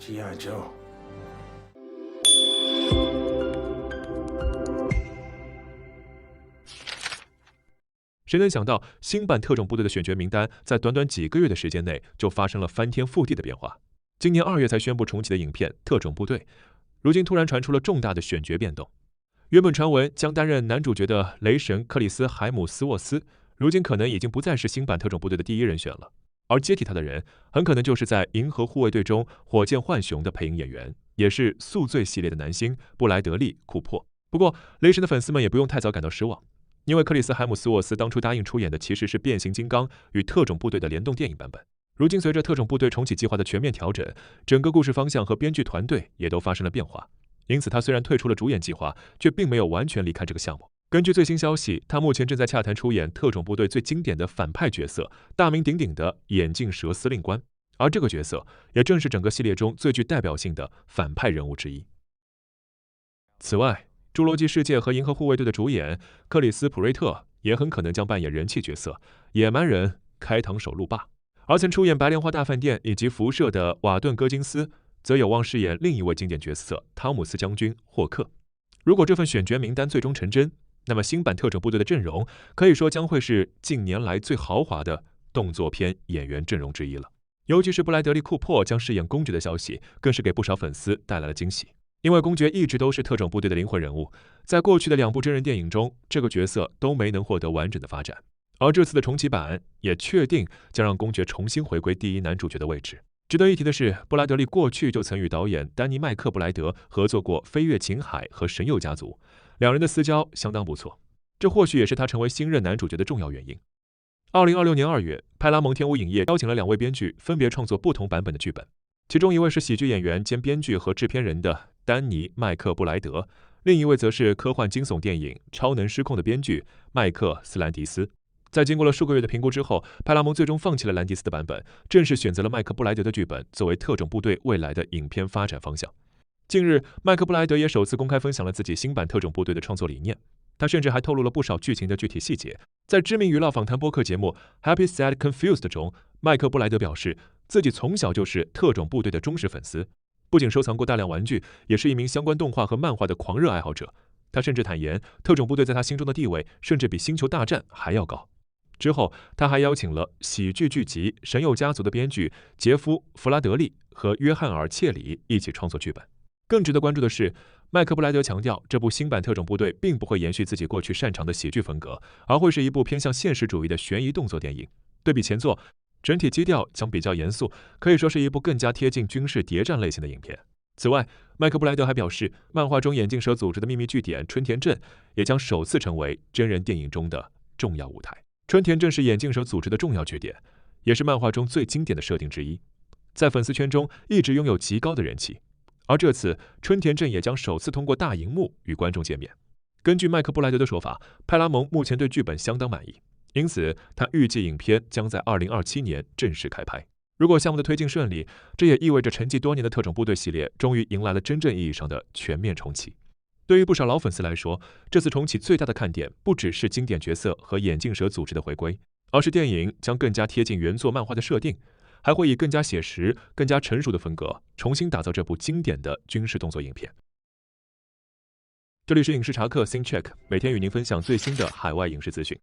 G.I. Joe。谁能想到，新版特种部队的选角名单在短短几个月的时间内就发生了翻天覆地的变化？今年2月才宣布重启的影片《特种部队》，如今突然传出了重大的选角变动。原本传闻将担任男主角的雷神克里斯·海姆斯沃斯，如今可能已经不再是新版特种部队的第一人选了。而接替他的人，很可能就是在《银河护卫队》中火箭浣熊的配音演员，也是宿醉系列的男星布莱德利·库珀。不过，雷神的粉丝们也不用太早感到失望，因为克里斯·海姆斯沃斯当初答应出演的其实是变形金刚与特种部队的联动电影版本。如今随着特种部队重启计划的全面调整，整个故事方向和编剧团队也都发生了变化。因此他虽然退出了主演计划，却并没有完全离开这个项目。根据最新消息，他目前正在洽谈出演特种部队最经典的反派角色，大名鼎鼎的眼镜蛇司令官，而这个角色也正是整个系列中最具代表性的反派人物之一。此外，《侏罗纪世界》和《银河护卫队》的主演克里斯·普瑞特也很可能将扮演人气角色野蛮人开膛手路霸，而曾出演《白莲花大饭店》以及《辐射》的瓦顿·戈金斯则有望饰演另一位经典角色汤姆斯将军霍克。如果这份选角名单最终成真，那么新版特种部队的阵容可以说将会是近年来最豪华的动作片演员阵容之一了。尤其是布莱德利·库珀将饰演公爵的消息，更是给不少粉丝带来了惊喜。因为公爵一直都是特种部队的灵魂人物，在过去的2部真人电影中，这个角色都没能获得完整的发展。而这次的重启版也确定将让公爵重新回归第一男主角的位置。值得一提的是，布莱德利过去就曾与导演丹尼·麦克布莱德合作过《飞越情海》和《神佑家族》，两人的私交相当不错，这或许也是他成为新任男主角的重要原因。2026年2月，派拉蒙天舞影业邀请了2位编剧，分别创作不同版本的剧本，其中一位是喜剧演员兼编剧和制片人的丹尼·麦克布莱德，另一位则是科幻惊悚电影《超能失控》的编剧麦克·斯兰迪斯。在经过了数个月的评估之后，派拉蒙最终放弃了兰迪斯的版本，正式选择了麦克布莱德的剧本作为特种部队未来的影片发展方向。近日，麦克布莱德也首次公开分享了自己新版特种部队的创作理念，他甚至还透露了不少剧情的具体细节。在知名娱乐访谈播客节目 Happy Sad Confused 中，麦克布莱德表示自己从小就是特种部队的忠实粉丝，不仅收藏过大量玩具，也是一名相关动画和漫画的狂热爱好者。他甚至坦言，特种部队在他心中的地位甚至比星球大战还要高。之后，他还邀请了喜剧剧集《神佑家族》的编剧杰夫·弗拉德利和约翰尔·切里一起创作剧本。更值得关注的是，麦克布莱德强调，这部新版特种部队并不会延续自己过去擅长的喜剧风格，而会是一部偏向现实主义的悬疑动作电影。对比前作，整体基调将比较严肃，可以说是一部更加贴近军事谍战类型的影片。此外，麦克布莱德还表示，漫画中眼镜蛇组织的秘密据点春田镇也将首次成为真人电影中的重要舞台。春田镇是眼镜蛇组织的重要据点，也是漫画中最经典的设定之一，在粉丝圈中一直拥有极高的人气。而这次，春田镇也将首次通过大荧幕与观众见面。根据麦克布莱德的说法，派拉蒙目前对剧本相当满意，因此他预计影片将在2027年正式开拍。如果项目的推进顺利，这也意味着沉寂多年的特种部队系列终于迎来了真正意义上的全面重启。对于不少老粉丝来说，这次重启最大的看点不只是经典角色和眼镜蛇组织的回归，而是电影将更加贴近原作漫画的设定，还会以更加写实、更加成熟的风格重新打造这部经典的军事动作影片。这里是影视查克 Think Check， 每天与您分享最新的海外影视资讯。